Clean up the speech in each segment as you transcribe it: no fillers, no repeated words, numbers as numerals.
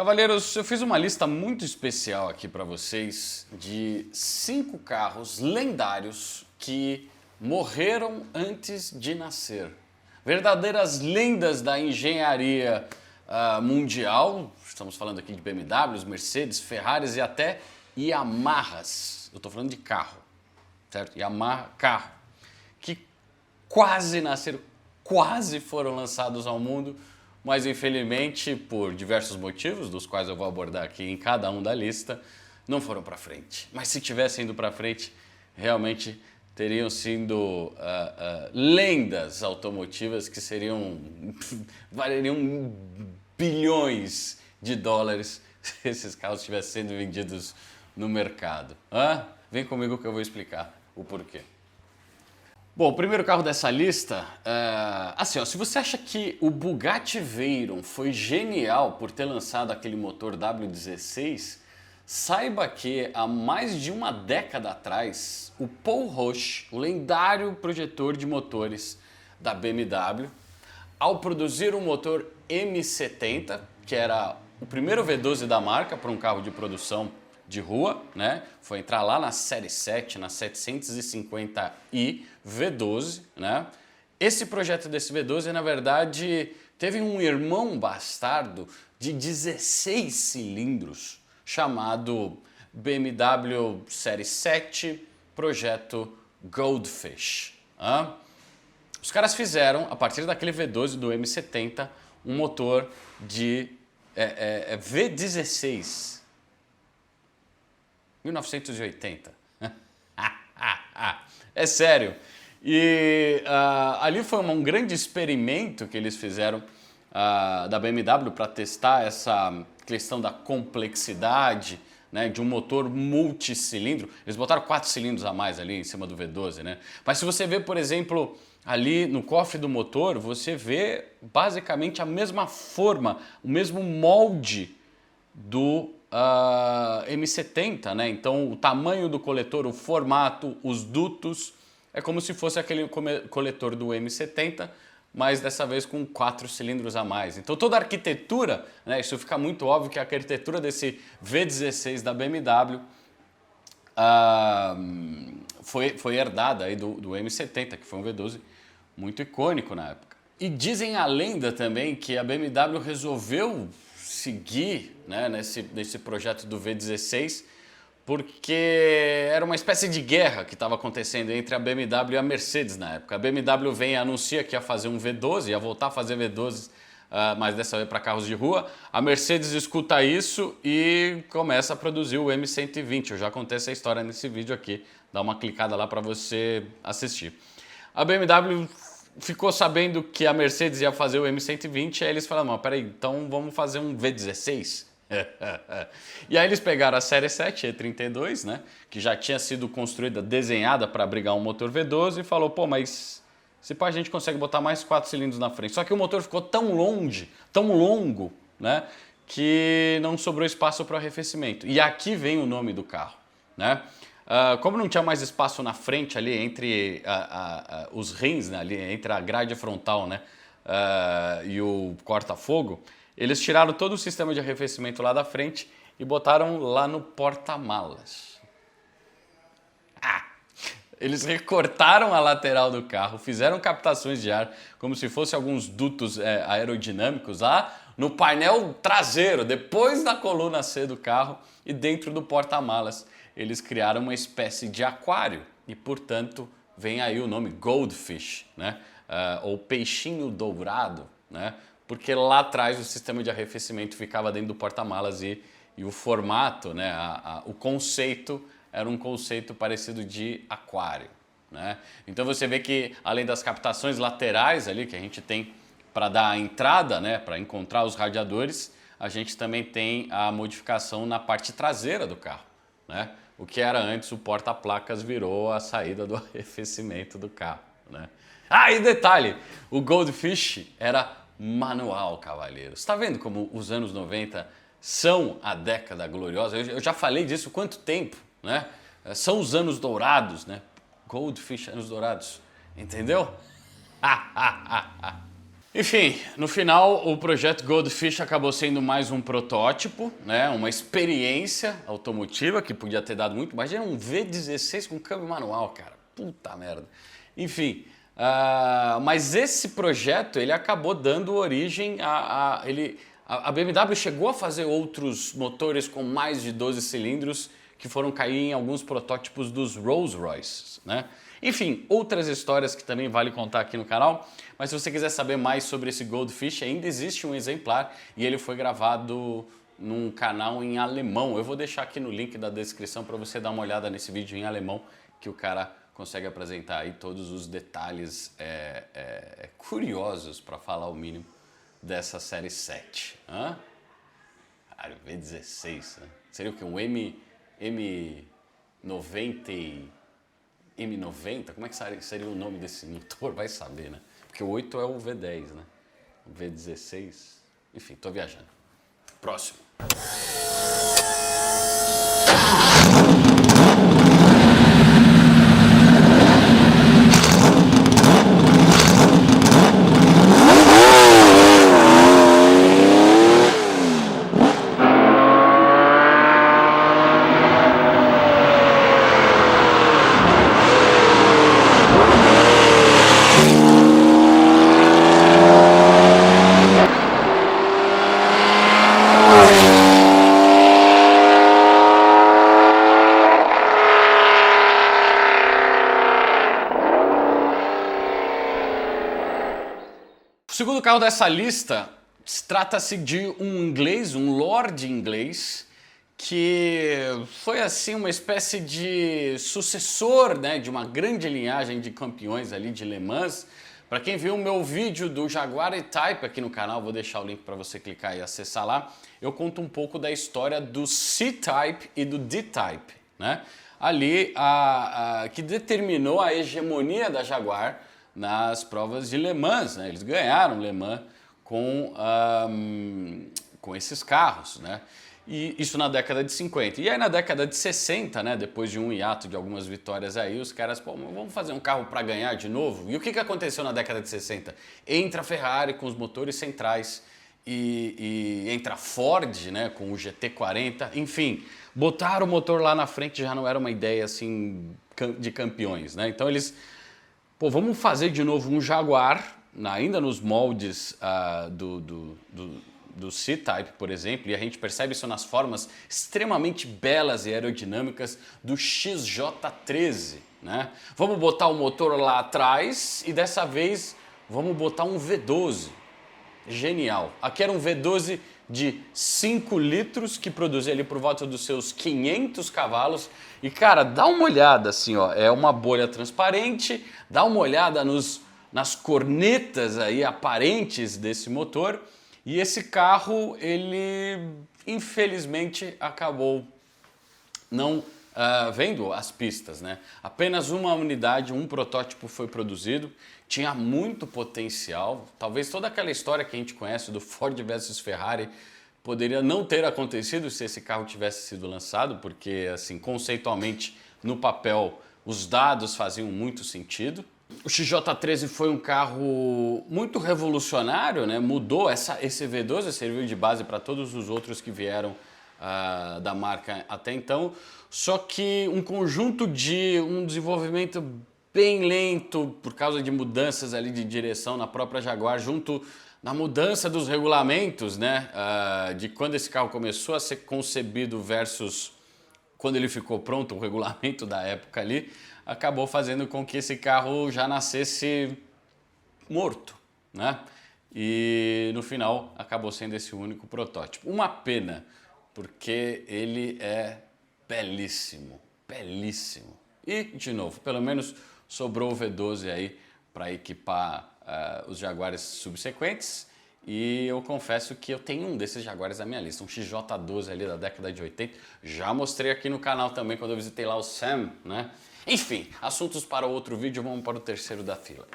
Cavalheiros, eu fiz uma lista muito especial aqui para vocês de 5 carros lendários que morreram antes de nascer. Verdadeiras lendas da engenharia mundial. Estamos falando aqui de BMWs, Mercedes, Ferraris e até Yamahas. Eu estou falando de carro, certo? Yamaha, carro. Que quase nasceram, quase foram lançados ao mundo, mas infelizmente, por diversos motivos, dos quais eu vou abordar aqui em cada um da lista, não foram para frente. Mas se tivessem ido para frente, realmente teriam sido lendas automotivas que valeriam bilhões de dólares se esses carros estivessem sendo vendidos no mercado. Vem comigo que eu vou explicar o porquê. Bom, o primeiro carro dessa lista, se você acha que o Bugatti Veyron foi genial por ter lançado aquele motor W16, saiba que há mais de uma década atrás, o Paul Roche, o lendário projetor de motores da BMW, ao produzir um motor M70, que era o primeiro V12 da marca para um carro de produção de rua, né? Foi entrar lá na série 7, na 750i V12, né? Esse projeto desse V12, na verdade, teve um irmão bastardo de 16 cilindros, chamado BMW Série 7, projeto Goldfish. Os caras fizeram, a partir daquele V12 do M70, um motor de V16, 1980. É sério. E ali foi um grande experimento que eles fizeram da BMW para testar essa questão da complexidade, né, de um motor multicilindro. Eles botaram 4 cilindros a mais ali em cima do V12, né? Mas se você vê, por exemplo, ali no cofre do motor, você vê basicamente a mesma forma, o mesmo molde do M70, né? Então o tamanho do coletor, o formato, os dutos, é como se fosse aquele coletor do M70, mas dessa vez com 4 cilindros a mais. Então toda a arquitetura, né, isso fica muito óbvio que a arquitetura desse V16 da BMW foi herdada aí do M70, que foi um V12 muito icônico na época. E dizem a lenda também que a BMW resolveu seguir, né, nesse projeto do V16 porque era uma espécie de guerra que estava acontecendo entre a BMW e a Mercedes na época. A BMW vem e anuncia que ia fazer um V12, ia voltar a fazer V12, mas dessa vez para carros de rua. A Mercedes escuta isso e começa a produzir o M120. Eu já contei essa história nesse vídeo aqui, dá uma clicada lá para você assistir. A BMW ficou sabendo que a Mercedes ia fazer o M120, aí eles falaram, não, peraí, então vamos fazer um V16. E aí eles pegaram a série 7 E32, né, que já tinha sido construída, desenhada para abrigar um motor V12 e falou, pô, mas se pá, a gente consegue botar mais 4 cilindros na frente. Só que o motor ficou tão longo, né, que não sobrou espaço para arrefecimento. E aqui vem o nome do carro, né? Como não tinha mais espaço na frente ali entre os rins, né, ali entre a grade frontal, né, e o corta-fogo, eles tiraram todo o sistema de arrefecimento lá da frente e botaram lá no porta-malas. Eles recortaram a lateral do carro, fizeram captações de ar como se fossem alguns dutos aerodinâmicos lá no painel traseiro, depois da coluna C do carro e dentro do porta-malas. Eles criaram uma espécie de aquário e, portanto, vem aí o nome Goldfish, né? Ou peixinho dourado, né? Porque lá atrás o sistema de arrefecimento ficava dentro do porta-malas e o formato, né? O conceito era um conceito parecido de aquário, né? Então você vê que além das captações laterais ali que a gente tem para dar a entrada, né? Para encontrar os radiadores, a gente também tem a modificação na parte traseira do carro, né? O que era antes o porta-placas virou a saída do arrefecimento do carro, né? E detalhe, o Goldfish era manual, cavalheiros. Está vendo como os anos 90 são a década gloriosa? Eu já falei disso há quanto tempo, né? São os anos dourados, né? Goldfish, anos dourados, entendeu? Enfim, no final o projeto Goldfish acabou sendo mais um protótipo, né? Uma experiência automotiva que podia ter dado muito mais. Era um V16 com câmbio manual, cara. Puta merda. Enfim, mas esse projeto ele acabou dando origem a BMW chegou a fazer outros motores com mais de 12 cilindros que foram cair em alguns protótipos dos Rolls-Royce, né? Enfim, outras histórias que também vale contar aqui no canal, mas se você quiser saber mais sobre esse Goldfish, ainda existe um exemplar e ele foi gravado num canal em alemão. Eu vou deixar aqui no link da descrição para você dar uma olhada nesse vídeo em alemão, que o cara consegue apresentar aí todos os detalhes curiosos, para falar o mínimo, dessa série 7. Hã? Cara, V16, né? Seria o que? Um M90? Como é que seria o nome desse motor? Vai saber, né? Porque o 8 é o V10, né? O V16... Enfim, tô viajando. Próximo. O segundo carro dessa lista trata-se de um inglês, um Lord inglês, que foi assim uma espécie de sucessor, né, de uma grande linhagem de campeões ali de Le Mans. Para quem viu o meu vídeo do Jaguar E-Type aqui no canal, vou deixar o link para você clicar e acessar lá, eu conto um pouco da história do C-Type e do D-Type, né? Ali, que determinou a hegemonia da Jaguar nas provas de Le Mans, né? Eles ganharam Le Mans com esses carros, né? E isso na década de 50. E aí na década de 60, né, depois de um hiato de algumas vitórias aí, os caras, pô, vamos fazer um carro para ganhar de novo? E o que aconteceu na década de 60? Entra a Ferrari com os motores centrais e entra a Ford, né, com o GT40, enfim, botar o motor lá na frente já não era uma ideia assim de campeões, né? Então eles, pô, vamos fazer de novo um Jaguar, ainda nos moldes do C-Type, por exemplo, e a gente percebe isso nas formas extremamente belas e aerodinâmicas do XJ13, né? Vamos botar o motor lá atrás e dessa vez vamos botar um V12. Genial. Aqui era um V12 de 5 litros que produzia ali por volta dos seus 500 cavalos. E cara, dá uma olhada assim, ó, é uma bolha transparente, dá uma olhada nas cornetas aí aparentes desse motor. E esse carro, ele infelizmente acabou não vendo as pistas, né? Apenas uma unidade, um protótipo foi produzido, tinha muito potencial. Talvez toda aquela história que a gente conhece do Ford versus Ferrari poderia não ter acontecido se esse carro tivesse sido lançado, porque assim, conceitualmente, no papel, os dados faziam muito sentido. O XJ13 foi um carro muito revolucionário, né? Mudou esse V12, serviu de base para todos os outros que vieram da marca até então, só que um conjunto de um desenvolvimento bem lento por causa de mudanças ali de direção na própria Jaguar, junto na mudança dos regulamentos, né? De quando esse carro começou a ser concebido versus quando ele ficou pronto, o regulamento da época ali, acabou fazendo com que esse carro já nascesse morto, né? E no final acabou sendo esse único protótipo. Uma pena, porque ele é belíssimo, belíssimo. E, de novo, pelo menos sobrou o V12 aí para equipar os Jaguares subsequentes. E eu confesso que eu tenho um desses Jaguares na minha lista, um XJ12 ali da década de 80. Já mostrei aqui no canal também quando eu visitei lá o Sam, né? Enfim, assuntos para outro vídeo, vamos para o terceiro da fila.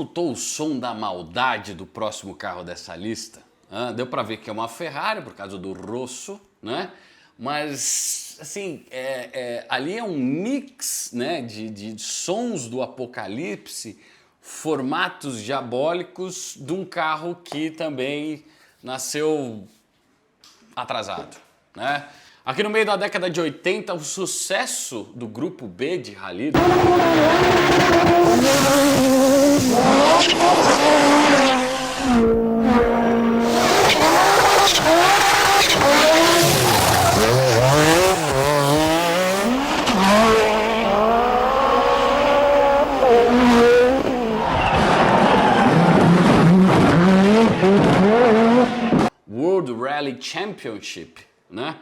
escutou o som da maldade do próximo carro dessa lista? Deu para ver que é uma Ferrari por causa do rosso, né? Mas, assim, ali é um mix, né, de sons do apocalipse, formatos diabólicos de um carro que também nasceu atrasado, né? Aqui no meio da década de 80, o sucesso do grupo B de rally World Rally Championship, né?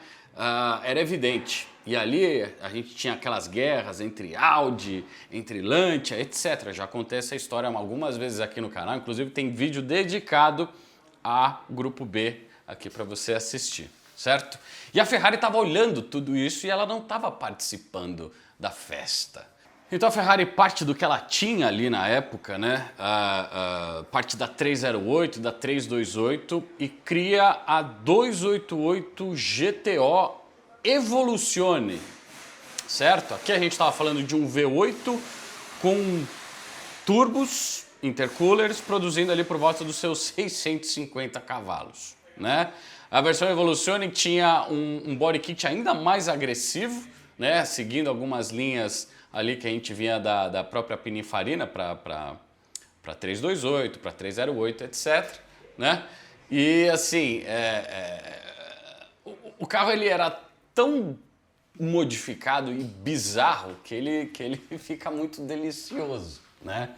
Era evidente. E ali a gente tinha aquelas guerras entre Audi, entre Lancia, etc. Já contei essa história algumas vezes aqui no canal, inclusive tem vídeo dedicado a Grupo B aqui para você assistir, certo? E a Ferrari estava olhando tudo isso e ela não estava participando da festa. Então a Ferrari parte do que ela tinha ali na época, né? Parte da 308, da 328 e cria a 288 GTO Evoluzione, certo? Aqui a gente estava falando de um V8 com turbos, intercoolers, produzindo ali por volta dos seus 650 cavalos, né? A versão Evoluzione tinha um body kit ainda mais agressivo, né? Seguindo algumas linhas ali que a gente vinha da própria Pininfarina para 328, para 308, etc, né? E assim, o carro ele era tão modificado e bizarro que ele fica muito delicioso, né?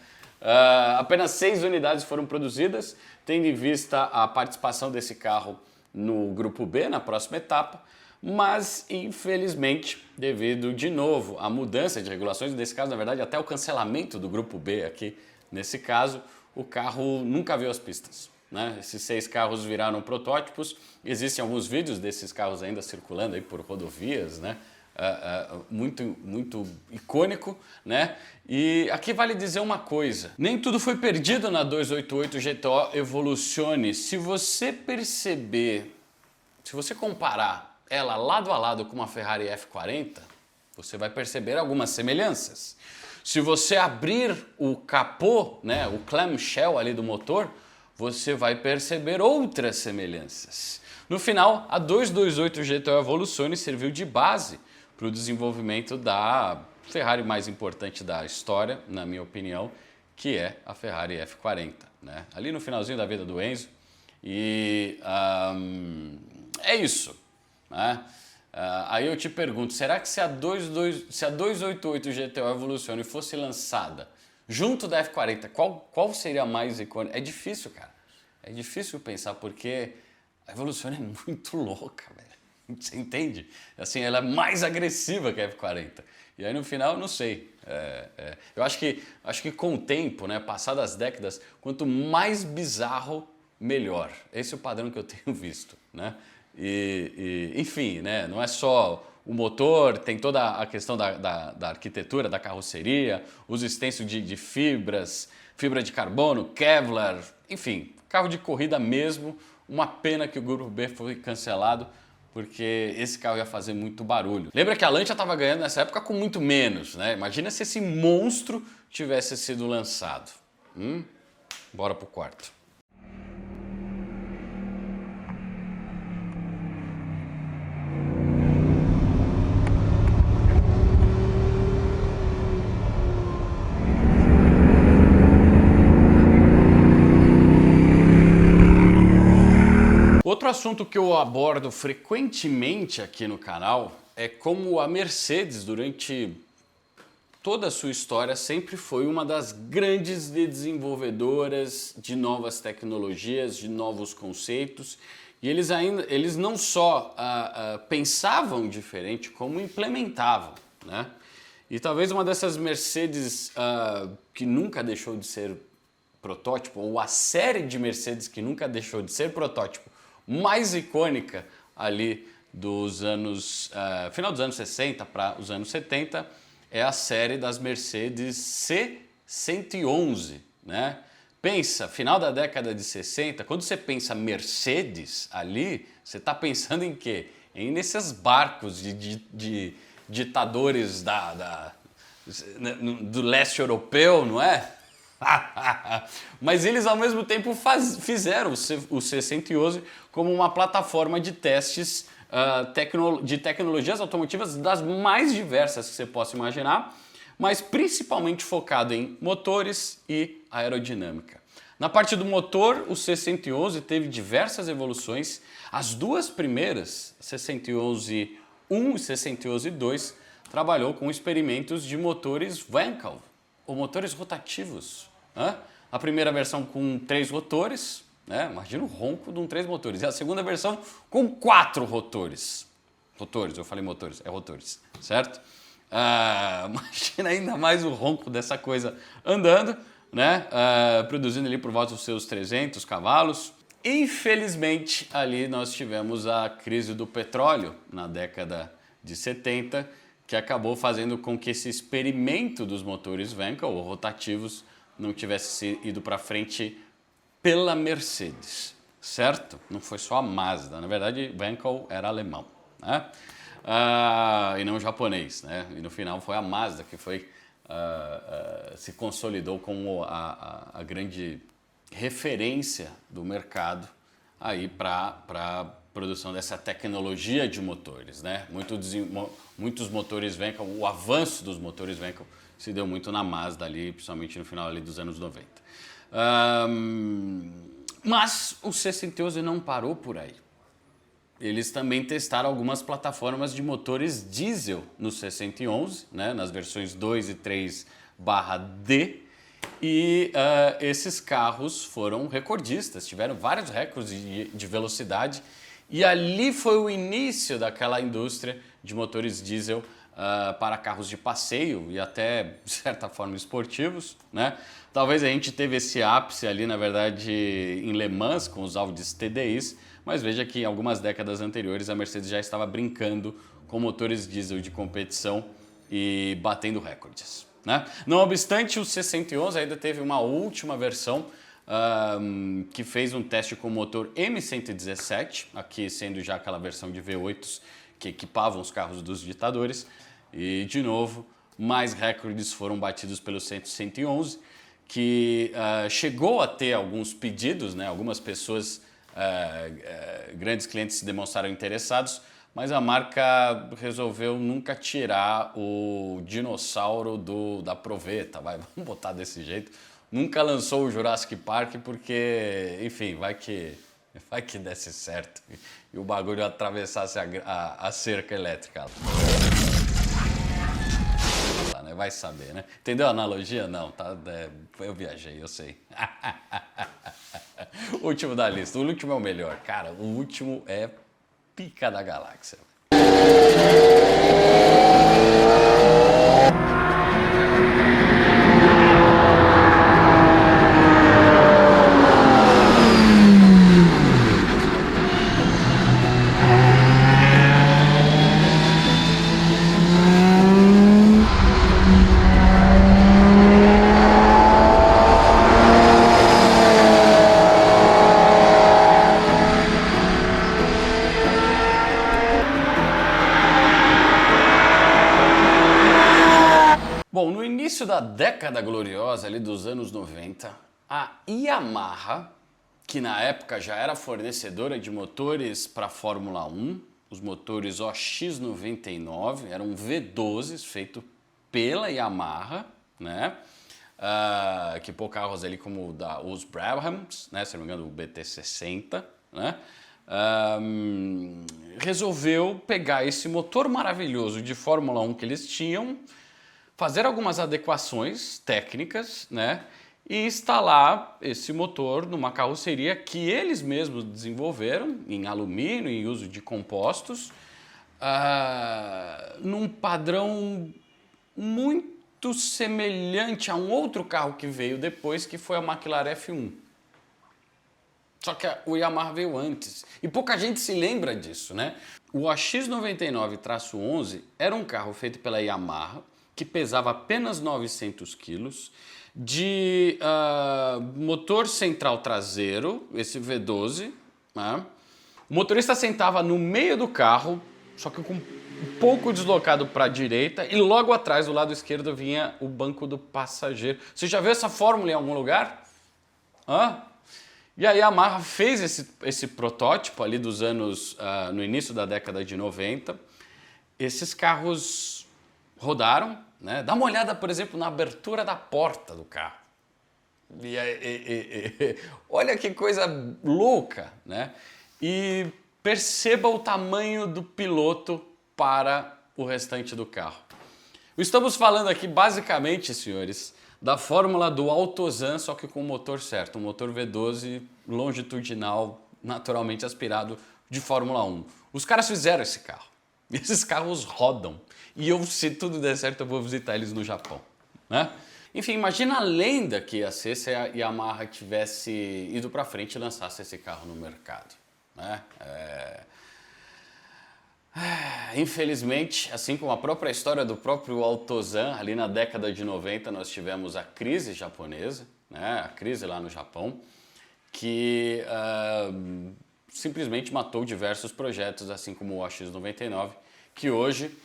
Apenas 6 unidades foram produzidas, tendo em vista a participação desse carro no Grupo B, na próxima etapa, mas infelizmente, devido de novo à mudança de regulações, nesse caso, na verdade, até o cancelamento do Grupo B aqui, nesse caso, o carro nunca veio às pistas, né? Esses 6 carros viraram protótipos, existem alguns vídeos desses carros ainda circulando aí por rodovias, né? Muito icônico, né? E aqui vale dizer uma coisa, nem tudo foi perdido na 288 GTO Evoluzione. Se você perceber, se você comparar ela lado a lado com uma Ferrari F40, você vai perceber algumas semelhanças. Se você abrir o capô, né, o clamshell ali do motor, você vai perceber outras semelhanças. No final, a 228 GTO Evoluzione serviu de base para o desenvolvimento da Ferrari mais importante da história, na minha opinião, que é a Ferrari F40, né? Ali no finalzinho da vida do Enzo. E é isso, né? Aí eu te pergunto, será que se a 288 GTO Evoluzione fosse lançada junto da F40, qual seria a mais icônica? É difícil, cara. É difícil pensar, porque a Evoluzione é muito louca, velho. Você entende? Assim, ela é mais agressiva que a F40. E aí no final, não sei. Eu acho que com o tempo, né, passadas as décadas, quanto mais bizarro, melhor. Esse é o padrão que eu tenho visto, né? Enfim, né, não é só o motor, tem toda a questão da arquitetura, da carroceria, os extensos de fibras, fibra de carbono, Kevlar, enfim, carro de corrida mesmo. Uma pena que o Grupo B foi cancelado, porque esse carro ia fazer muito barulho. Lembra que a Lancia estava ganhando nessa época com muito menos, né? Imagina se esse monstro tivesse sido lançado. Bora pro quarto. Outro assunto que eu abordo frequentemente aqui no canal é como a Mercedes, durante toda a sua história, sempre foi uma das grandes desenvolvedoras de novas tecnologias, de novos conceitos. E eles não só pensavam diferente, como implementavam, né? E talvez uma dessas Mercedes que nunca deixou de ser protótipo, ou a série de Mercedes que nunca deixou de ser protótipo, mais icônica ali dos anos, final dos anos 60 para os anos 70, é a série das Mercedes C111, né? Pensa, final da década de 60, quando você pensa Mercedes ali, você está pensando em quê? Nesses barcos de ditadores do leste europeu, não é? Mas eles ao mesmo tempo fizeram o C111 como uma plataforma de testes de tecnologias automotivas das mais diversas que você possa imaginar, mas principalmente focado em motores e aerodinâmica. Na parte do motor, o C111 teve diversas evoluções. As duas primeiras, C111-1 e C111-2, trabalhou com experimentos de motores Wankel, ou motores rotativos. A primeira versão com 3 rotores, né? Imagina o ronco de 3 motores. E a segunda versão com 4 rotores. Rotores, eu falei motores, é rotores, certo? Imagina ainda mais o ronco dessa coisa andando, né? Produzindo ali por volta dos seus 300 cavalos. Infelizmente, ali nós tivemos a crise do petróleo na década de 70, que acabou fazendo com que esse experimento dos motores Wankel, ou rotativos, não tivesse ido para frente pela Mercedes, certo? Não foi só a Mazda, na verdade Wankel era alemão, né? E não japonês, né? E no final foi a Mazda que se consolidou como a grande referência do mercado aí para produção dessa tecnologia de motores, né? Muitos motores Wankel, o avanço dos motores Wankel se deu muito na Mazda ali, principalmente no final ali dos anos 90. Mas o C111 não parou por aí. Eles também testaram algumas plataformas de motores diesel no C111, né? Nas versões 2 e 3/D, e esses carros foram recordistas, tiveram vários recordes de velocidade, e ali foi o início daquela indústria de motores diesel para carros de passeio e até, de certa forma, esportivos, né? Talvez a gente teve esse ápice ali, na verdade, em Le Mans, com os Audis TDIs, mas veja que em algumas décadas anteriores a Mercedes já estava brincando com motores diesel de competição e batendo recordes, né? Não obstante, o C111 ainda teve uma última versão que fez um teste com o motor M117, aqui sendo já aquela versão de V8s que equipavam os carros dos ditadores, e de novo, mais recordes foram batidos pelo C111, que chegou a ter alguns pedidos, né? Algumas pessoas, grandes clientes se demonstraram interessados, mas a marca resolveu nunca tirar o dinossauro da proveta, vamos botar desse jeito. Nunca lançou o Jurassic Park porque, enfim, vai que desse certo e o bagulho atravessasse a cerca elétrica. Vai saber, né? Entendeu a analogia? Não, tá? Eu viajei, eu sei. Último da lista. O último é o melhor. Cara, o último é pica da galáxia. Bom, no início da década gloriosa, ali dos anos 90, a Yamaha, que na época já era fornecedora de motores para a Fórmula 1, os motores OX99, eram V12s feito pela Yamaha, né? Equipou carros ali como os Brabhams, né? Se não me engano, o BT60, né? Resolveu pegar esse motor maravilhoso de Fórmula 1 que eles tinham, fazer algumas adequações técnicas, né, e instalar esse motor numa carroceria que eles mesmos desenvolveram em alumínio, em uso de compostos, num padrão muito semelhante a um outro carro que veio depois, que foi a McLaren F1. Só que o Yamaha veio antes. E pouca gente se lembra disso, né? O AX99-11 era um carro feito pela Yamaha, que pesava apenas 900 quilos, de motor central traseiro, esse V12, né? O motorista sentava no meio do carro, só que com um pouco deslocado para a direita, e logo atrás, do lado esquerdo, vinha o banco do passageiro. Você já viu essa fórmula em algum lugar? E aí a Yamaha fez esse protótipo ali dos anos, no início da década de 90. Esses carros rodaram, né? Dá uma olhada, por exemplo, na abertura da porta do carro. Olha que coisa louca, né? E perceba o tamanho do piloto para o restante do carro. Estamos falando aqui basicamente, senhores, da fórmula do Altozan, só que com o motor certo, um motor V12 longitudinal, naturalmente aspirado de Fórmula 1. Os caras fizeram esse carro. Esses carros rodam. E eu, se tudo der certo, eu vou visitar eles no Japão, né? Enfim, imagina a lenda que ia ser se a Yamaha tivesse ido para frente e lançasse esse carro no mercado, né? Infelizmente, assim como a própria história do próprio Altozan, ali na década de 90 nós tivemos a crise japonesa, né? A crise lá no Japão, que simplesmente matou diversos projetos, assim como o OX99, que hoje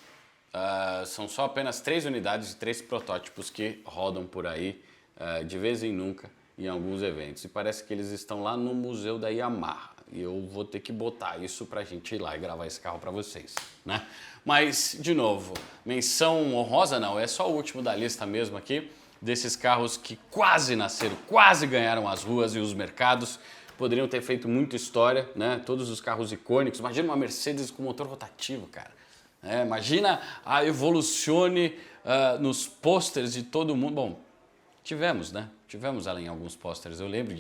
são só apenas 3 unidades e 3 protótipos que rodam por aí de vez em nunca em alguns eventos. E parece que eles estão lá no museu da Yamaha. E eu vou ter que botar isso pra gente ir lá e gravar esse carro pra vocês, né? Mas, de novo, menção honrosa não, é só o último da lista mesmo aqui, desses carros que quase nasceram, quase ganharam as ruas e os mercados, poderiam ter feito muita história, né? Todos os carros icônicos. Imagina uma Mercedes com motor rotativo, cara. Imagina a Evoluzione nos pôsteres de todo mundo. Bom, tivemos, né? Tivemos ela em alguns pôsteres. Eu lembro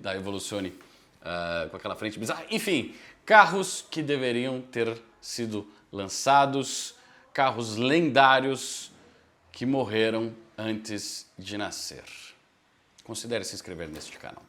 da Evoluzione com aquela frente bizarra. Enfim, carros que deveriam ter sido lançados, carros lendários que morreram antes de nascer. Considere se inscrever neste canal.